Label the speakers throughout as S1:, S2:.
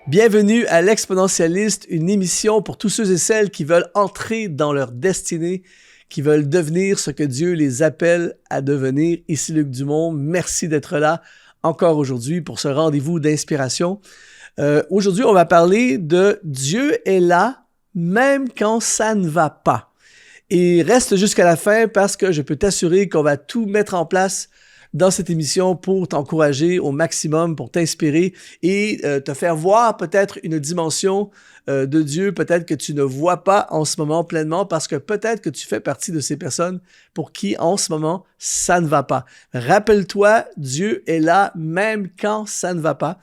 S1: Bienvenue à l'Exponentialiste, une émission pour tous ceux et celles qui veulent entrer dans leur destinée, qui veulent devenir ce que Dieu les appelle à devenir. Ici Luc Dumont, merci d'être là encore aujourd'hui pour ce rendez-vous d'inspiration. Aujourd'hui, on va parler de Dieu est là même quand ça ne va pas. Et reste jusqu'à la fin parce que je peux t'assurer qu'on va tout mettre en place dans cette émission pour t'encourager au maximum, pour t'inspirer et te faire voir peut-être une dimension de Dieu, peut-être que tu ne vois pas en ce moment pleinement parce que peut-être que tu fais partie de ces personnes pour qui en ce moment ça ne va pas. Rappelle-toi, Dieu est là même quand ça ne va pas.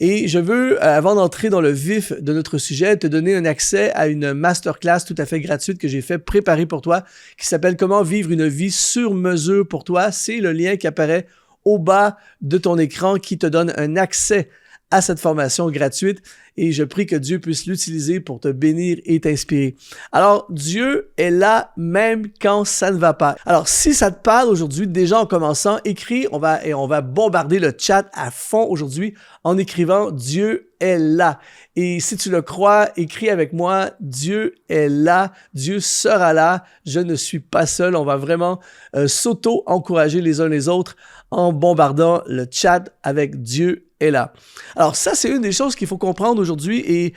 S1: Et je veux, avant d'entrer dans le vif de notre sujet, te donner un accès à une masterclass tout à fait gratuite que j'ai fait préparer pour toi, qui s'appelle « Comment vivre une vie sur mesure pour toi ». C'est le lien qui apparaît au bas de ton écran qui te donne un accès à cette formation gratuite et je prie que Dieu puisse l'utiliser pour te bénir et t'inspirer. Alors, Dieu est là même quand ça ne va pas. Alors, si ça te parle aujourd'hui, déjà en commençant, écris, on va bombarder le chat à fond aujourd'hui en écrivant « Dieu est là ». Et si tu le crois, écris avec moi « Dieu est là, Dieu sera là, je ne suis pas seul ». On va vraiment s'auto-encourager les uns les autres en bombardant le chat avec « Dieu est là ». Alors ça, c'est une des choses qu'il faut comprendre aujourd'hui et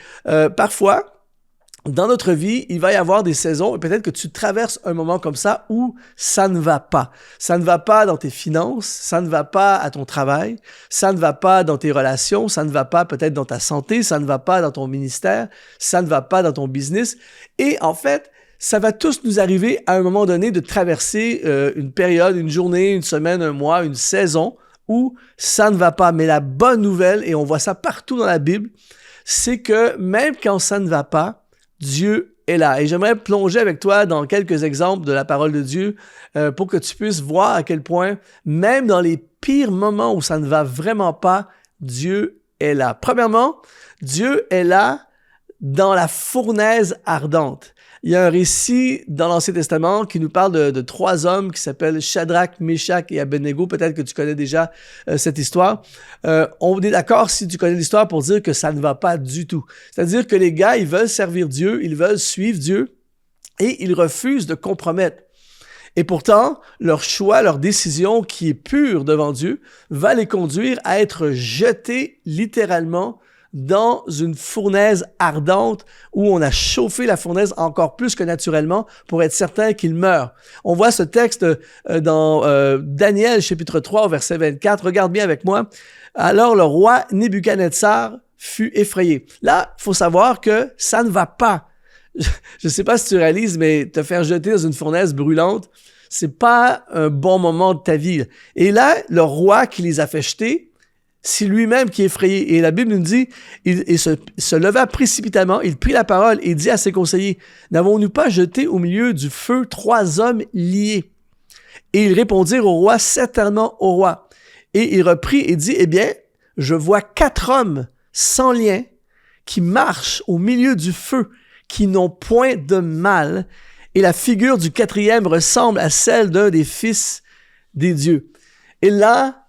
S1: parfois, dans notre vie, il va y avoir des saisons, et peut-être que tu traverses un moment comme ça où ça ne va pas. Ça ne va pas dans tes finances, ça ne va pas à ton travail, ça ne va pas dans tes relations, ça ne va pas peut-être dans ta santé, ça ne va pas dans ton ministère, ça ne va pas dans ton business. Et en fait, ça va tous nous arriver à un moment donné de traverser une période, une journée, une semaine, un mois, une saison où ça ne va pas. Mais la bonne nouvelle, et on voit ça partout dans la Bible, c'est que même quand ça ne va pas, Dieu est là. Et j'aimerais plonger avec toi dans quelques exemples de la parole de Dieu pour que tu puisses voir à quel point, même dans les pires moments où ça ne va vraiment pas, Dieu est là. Premièrement, Dieu est là dans la fournaise ardente. Il y a un récit dans l'Ancien Testament qui nous parle de trois hommes qui s'appellent Shadrach, Meshach et Abednego. Peut-être que tu connais déjà cette histoire. On est d'accord si tu connais l'histoire pour dire que ça ne va pas du tout. C'est-à-dire que les gars, ils veulent servir Dieu, ils veulent suivre Dieu et ils refusent de compromettre. Et pourtant, leur choix, leur décision qui est pure devant Dieu va les conduire à être jetés littéralement dans une fournaise ardente où on a chauffé la fournaise encore plus que naturellement pour être certain qu'ils meurent. On voit ce texte dans Daniel chapitre 3 verset 24. Regarde bien avec moi. Alors le roi Nebuchadnezzar fut effrayé. Là, il faut savoir que ça ne va pas. Je ne sais pas si tu réalises, mais te faire jeter dans une fournaise brûlante, c'est pas un bon moment de ta vie. Et là, le roi qui les a fait jeter, c'est lui-même qui est effrayé. Et la Bible nous dit, il se leva précipitamment, il prit la parole et dit à ses conseillers, « N'avons-nous pas jeté au milieu du feu 3 hommes liés? » Et ils répondirent au roi, « Certainement au roi. » Et il reprit et dit, « Eh bien, je vois 4 hommes sans lien qui marchent au milieu du feu, qui n'ont point de mal. Et la figure du 4e ressemble à celle d'un des fils des dieux. » Et là,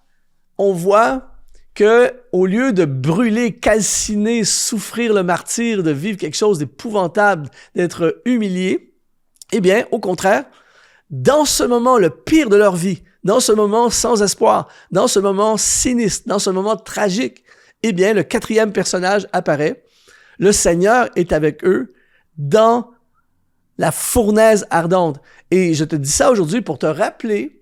S1: on voit que au lieu de brûler, calciner, souffrir le martyre, de vivre quelque chose d'épouvantable, d'être humilié, eh bien, au contraire, dans ce moment, le pire de leur vie, dans ce moment sans espoir, dans ce moment sinistre, dans ce moment tragique, eh bien, le 4e personnage apparaît. Le Seigneur est avec eux dans la fournaise ardente. Et je te dis ça aujourd'hui pour te rappeler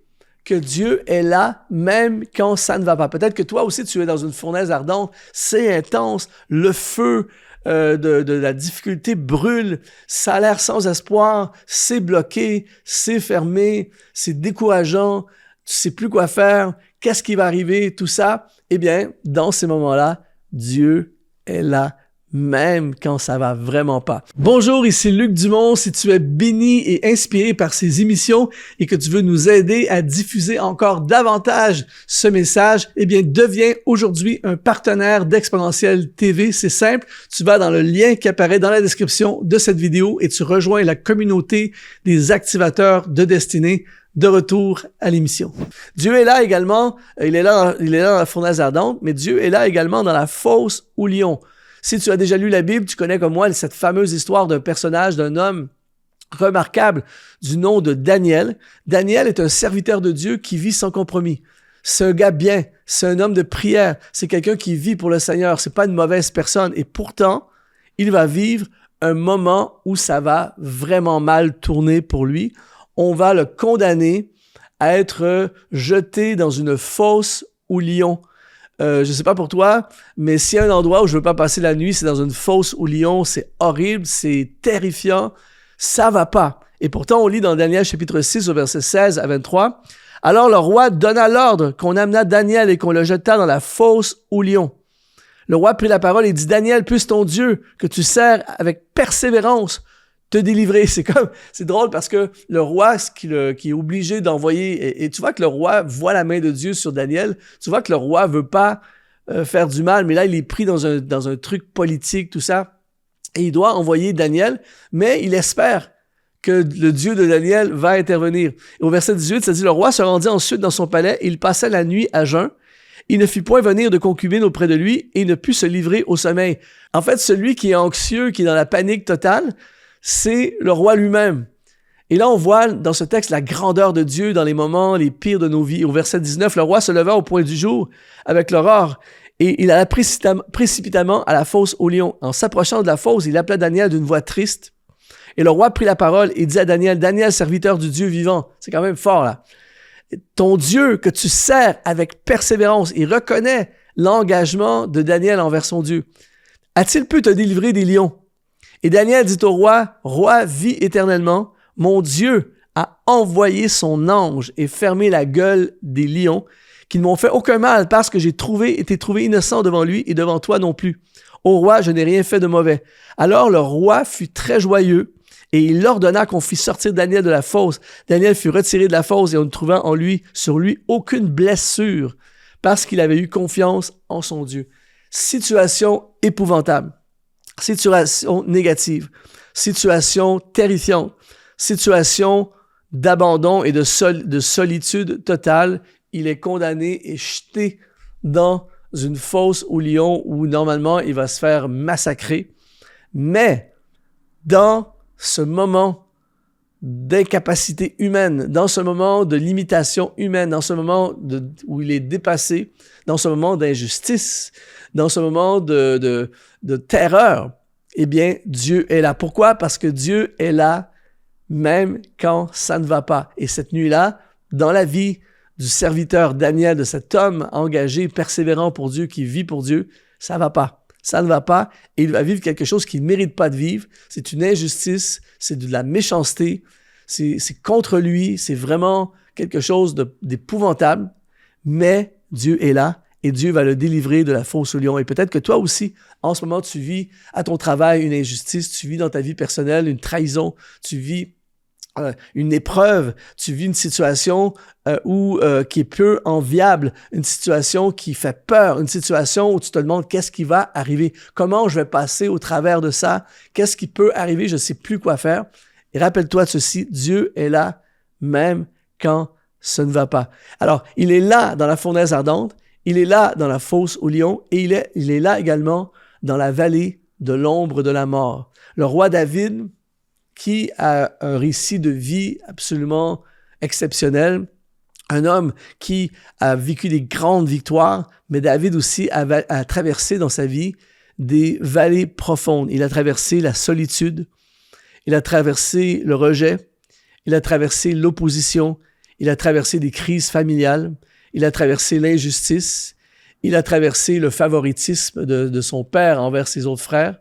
S1: que Dieu est là même quand ça ne va pas. Peut-être que toi aussi, tu es dans une fournaise ardente, c'est intense, le feu de la difficulté brûle, ça a l'air sans espoir, c'est bloqué, c'est fermé, c'est décourageant, tu sais plus quoi faire, qu'est-ce qui va arriver, tout ça. Eh bien, dans ces moments-là, Dieu est là même quand ça va vraiment pas. Bonjour, ici Luc Dumont. Si tu es béni et inspiré par ces émissions et que tu veux nous aider à diffuser encore davantage ce message, eh bien, deviens aujourd'hui un partenaire d'Exponentiel TV. C'est simple. Tu vas dans le lien qui apparaît dans la description de cette vidéo et tu rejoins la communauté des activateurs de destinée. De retour à l'émission. Dieu est là également, il est là dans la fournaise ardente, mais Dieu est là également dans la fosse aux lions. Si tu as déjà lu la Bible, tu connais comme moi cette fameuse histoire d'un personnage, d'un homme remarquable du nom de Daniel. Daniel est un serviteur de Dieu qui vit sans compromis. C'est un gars bien, c'est un homme de prière, c'est quelqu'un qui vit pour le Seigneur, c'est pas une mauvaise personne. Et pourtant, il va vivre un moment où ça va vraiment mal tourner pour lui. On va le condamner à être jeté dans une fosse aux lions. Je sais pas pour toi, mais s'il y a un endroit où je veux pas passer la nuit, c'est dans une fosse aux lions. C'est horrible, c'est terrifiant, ça va pas. Et pourtant, on lit dans Daniel chapitre 6 au verset 16 à 23. Alors le roi donna l'ordre qu'on amena Daniel et qu'on le jeta dans la fosse aux lions. Le roi prit la parole et dit, Daniel, puisse ton Dieu, que tu sers avec persévérance, te délivrer. C'est drôle parce que le roi, qui est obligé d'envoyer, et tu vois que le roi voit la main de Dieu sur Daniel, tu vois que le roi veut pas faire du mal, mais là, il est pris dans un truc politique, tout ça, et il doit envoyer Daniel, mais il espère que le Dieu de Daniel va intervenir. Et au verset 18, ça dit, le roi se rendit ensuite dans son palais et il passa la nuit à jeun. Il ne fit point venir de concubine auprès de lui et il ne put se livrer au sommeil. En fait, celui qui est anxieux, qui est dans la panique totale, c'est le roi lui-même. Et là, on voit dans ce texte la grandeur de Dieu dans les moments les pires de nos vies. Au verset 19, le roi se leva au point du jour avec l'aurore et il alla précipitamment à la fosse aux lions. En s'approchant de la fosse, il appela Daniel d'une voix triste. Et le roi prit la parole et dit à Daniel, Daniel, serviteur du Dieu vivant, c'est quand même fort là, ton Dieu que tu sers avec persévérance, il reconnaît l'engagement de Daniel envers son Dieu. A-t-il pu te délivrer des lions? Et Daniel dit au roi, roi, vis éternellement, mon Dieu a envoyé son ange et fermé la gueule des lions, qui ne m'ont fait aucun mal parce que j'ai été trouvé innocent devant lui et devant toi non plus. Ô roi, je n'ai rien fait de mauvais. Alors le roi fut très joyeux et il ordonna qu'on fît sortir Daniel de la fosse. Daniel fut retiré de la fosse et on ne trouva sur lui aucune blessure parce qu'il avait eu confiance en son Dieu. Situation épouvantable, situation négative, situation terrifiante, situation d'abandon et de solitude totale. Il est condamné et jeté dans une fosse aux lions où normalement il va se faire massacrer. Mais dans ce moment d'incapacité humaine, dans ce moment de limitation humaine, dans ce moment où il est dépassé, dans ce moment d'injustice, dans ce moment de terreur, eh bien, Dieu est là. Pourquoi? Parce que Dieu est là même quand ça ne va pas. Et cette nuit-là, dans la vie du serviteur Daniel, de cet homme engagé, persévérant pour Dieu, qui vit pour Dieu, ça va pas. Ça ne va pas et il va vivre quelque chose qu'il ne mérite pas de vivre. C'est une injustice, c'est de la méchanceté, c'est contre lui, c'est vraiment quelque chose d'épouvantable. Mais Dieu est là et Dieu va le délivrer de la fosse aux lions. Et peut-être que toi aussi, en ce moment, tu vis à ton travail une injustice, tu vis dans ta vie personnelle une trahison, tu vis une épreuve, tu vis une situation qui est peu enviable, une situation qui fait peur, une situation où tu te demandes qu'est-ce qui va arriver, comment je vais passer au travers de ça, qu'est-ce qui peut arriver, je ne sais plus quoi faire. Et rappelle-toi de ceci, Dieu est là même quand ça ne va pas. Alors, il est là dans la fournaise ardente, il est là dans la fosse aux lions et il est là également dans la vallée de l'ombre de la mort. Le roi David, qui a un récit de vie absolument exceptionnel, un homme qui a vécu des grandes victoires, mais David aussi a traversé dans sa vie des vallées profondes. Il a traversé la solitude, il a traversé le rejet, il a traversé l'opposition, il a traversé des crises familiales, il a traversé l'injustice, il a traversé le favoritisme de son père envers ses autres frères,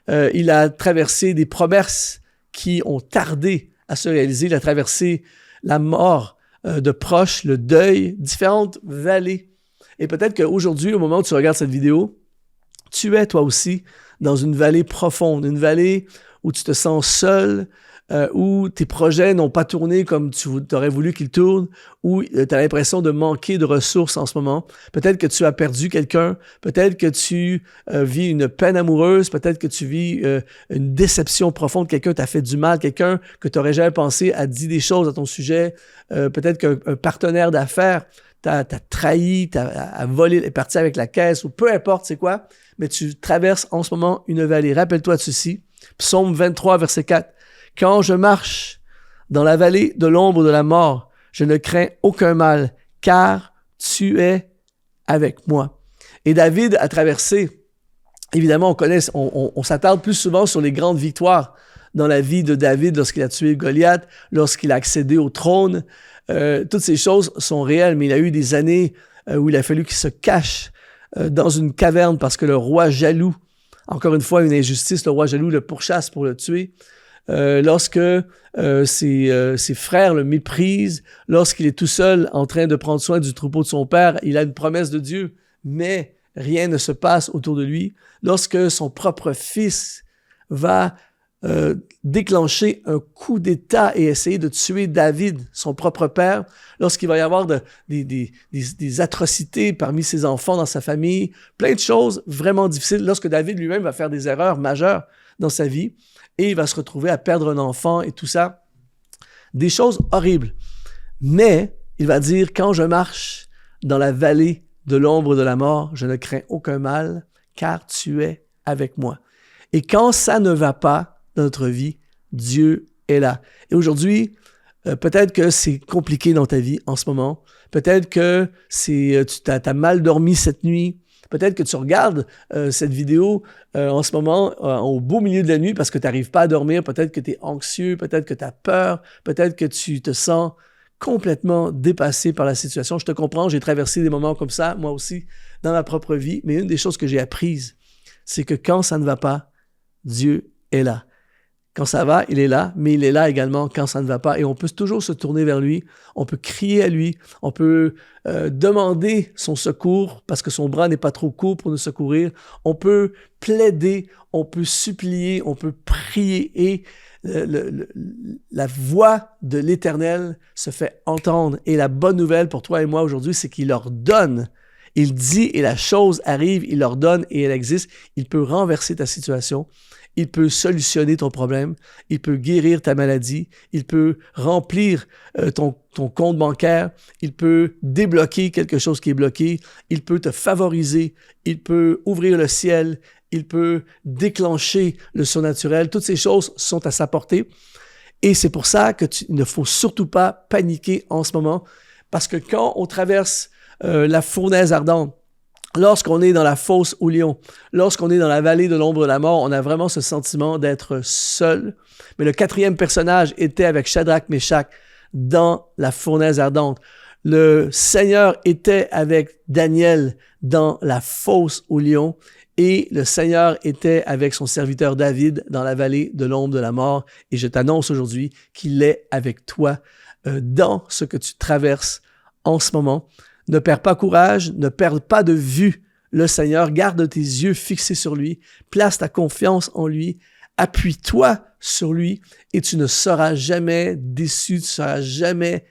S1: il a traversé des promesses qui ont tardé à se réaliser. Il a traversé la mort de proches, le deuil, différentes vallées. Et peut-être qu'aujourd'hui, au moment où tu regardes cette vidéo, tu es toi aussi dans une vallée profonde, une vallée où tu te sens seul, où tes projets n'ont pas tourné comme tu aurais voulu qu'ils tournent, où tu as l'impression de manquer de ressources en ce moment. Peut-être que tu as perdu quelqu'un, peut-être que tu vis une peine amoureuse, peut-être que tu vis une déception profonde, quelqu'un t'a fait du mal, quelqu'un que tu n'aurais jamais pensé a dit des choses à ton sujet, peut-être qu'un partenaire d'affaires t'a trahi, t'a volé, est parti avec la caisse, ou peu importe c'est quoi. mais tu traverses en ce moment une vallée. Rappelle-toi de ceci. Psaume 23, verset 4. « Quand je marche dans la vallée de l'ombre de la mort, je ne crains aucun mal, car tu es avec moi. » Et David a traversé, évidemment, on s'attarde plus souvent sur les grandes victoires dans la vie de David lorsqu'il a tué Goliath, lorsqu'il a accédé au trône. Toutes ces choses sont réelles, mais il a eu des années où il a fallu qu'il se cache dans une caverne parce que le roi jaloux, encore une fois une injustice, le roi jaloux le pourchasse pour le tuer. Lorsque ses frères le méprisent, lorsqu'il est tout seul en train de prendre soin du troupeau de son père, il a une promesse de Dieu, mais rien ne se passe autour de lui. Lorsque son propre fils va déclencher un coup d'État et essayer de tuer David, son propre père, lorsqu'il va y avoir des atrocités parmi ses enfants dans sa famille, plein de choses vraiment difficiles, lorsque David lui-même va faire des erreurs majeures dans sa vie et il va se retrouver à perdre un enfant et tout ça, des choses horribles. Mais il va dire, quand je marche dans la vallée de l'ombre de la mort, je ne crains aucun mal, car tu es avec moi. Et quand ça ne va pas dans notre vie, Dieu est là. Et aujourd'hui, peut-être que c'est compliqué dans ta vie en ce moment. Peut-être que tu as mal dormi cette nuit. Peut-être que tu regardes cette vidéo en ce moment au beau milieu de la nuit parce que tu n'arrives pas à dormir. Peut-être que tu es anxieux. Peut-être que tu as peur. Peut-être que tu te sens complètement dépassé par la situation. Je te comprends, j'ai traversé des moments comme ça, moi aussi, dans ma propre vie. Mais une des choses que j'ai apprises, c'est que quand ça ne va pas, Dieu est là. Quand ça va, il est là, mais il est là également quand ça ne va pas. Et on peut toujours se tourner vers lui, on peut crier à lui, on peut demander son secours parce que son bras n'est pas trop court pour nous secourir. On peut plaider, on peut supplier, on peut prier et la voix de l'Éternel se fait entendre. Et la bonne nouvelle pour toi et moi aujourd'hui, c'est qu'il ordonne. Il dit et la chose arrive, il ordonne et elle existe. Il peut renverser ta situation. Il peut solutionner ton problème, il peut guérir ta maladie, il peut remplir ton compte bancaire, il peut débloquer quelque chose qui est bloqué, il peut te favoriser, il peut ouvrir le ciel, il peut déclencher le surnaturel. Toutes ces choses sont à sa portée. Et c'est pour ça que il ne faut surtout pas paniquer en ce moment, parce que quand on traverse la fournaise ardente, lorsqu'on est dans la fosse au lion, lorsqu'on est dans la vallée de l'ombre de la mort, on a vraiment ce sentiment d'être seul. Mais le quatrième personnage était avec Shadrach, Meshach dans la fournaise ardente. Le Seigneur était avec Daniel dans la fosse au lion et le Seigneur était avec son serviteur David dans la vallée de l'ombre de la mort. Et je t'annonce aujourd'hui qu'il est avec toi dans ce que tu traverses en ce moment. Ne perds pas courage, ne perds pas de vue le Seigneur, garde tes yeux fixés sur lui, place ta confiance en lui, appuie-toi sur lui et tu ne seras jamais déçu, tu ne seras jamais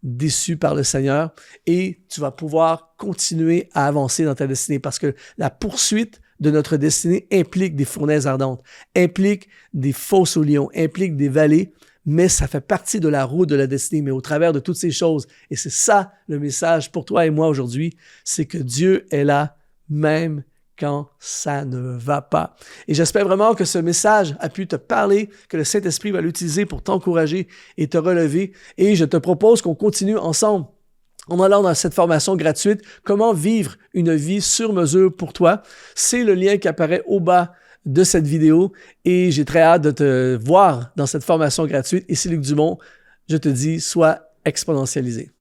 S1: déçu par le Seigneur et tu vas pouvoir continuer à avancer dans ta destinée parce que la poursuite de notre destinée implique des fournaises ardentes, implique des fosses aux lions, implique des vallées, mais ça fait partie de la route de la destinée, mais au travers de toutes ces choses. Et c'est ça le message pour toi et moi aujourd'hui, c'est que Dieu est là même quand ça ne va pas. Et j'espère vraiment que ce message a pu te parler, que le Saint-Esprit va l'utiliser pour t'encourager et te relever. Et je te propose qu'on continue ensemble en allant dans cette formation gratuite, comment vivre une vie sur mesure pour toi. C'est le lien qui apparaît au bas de cette vidéo et j'ai très hâte de te voir dans cette formation gratuite. Ici Luc Dumont, je te dis, sois exponentialisé.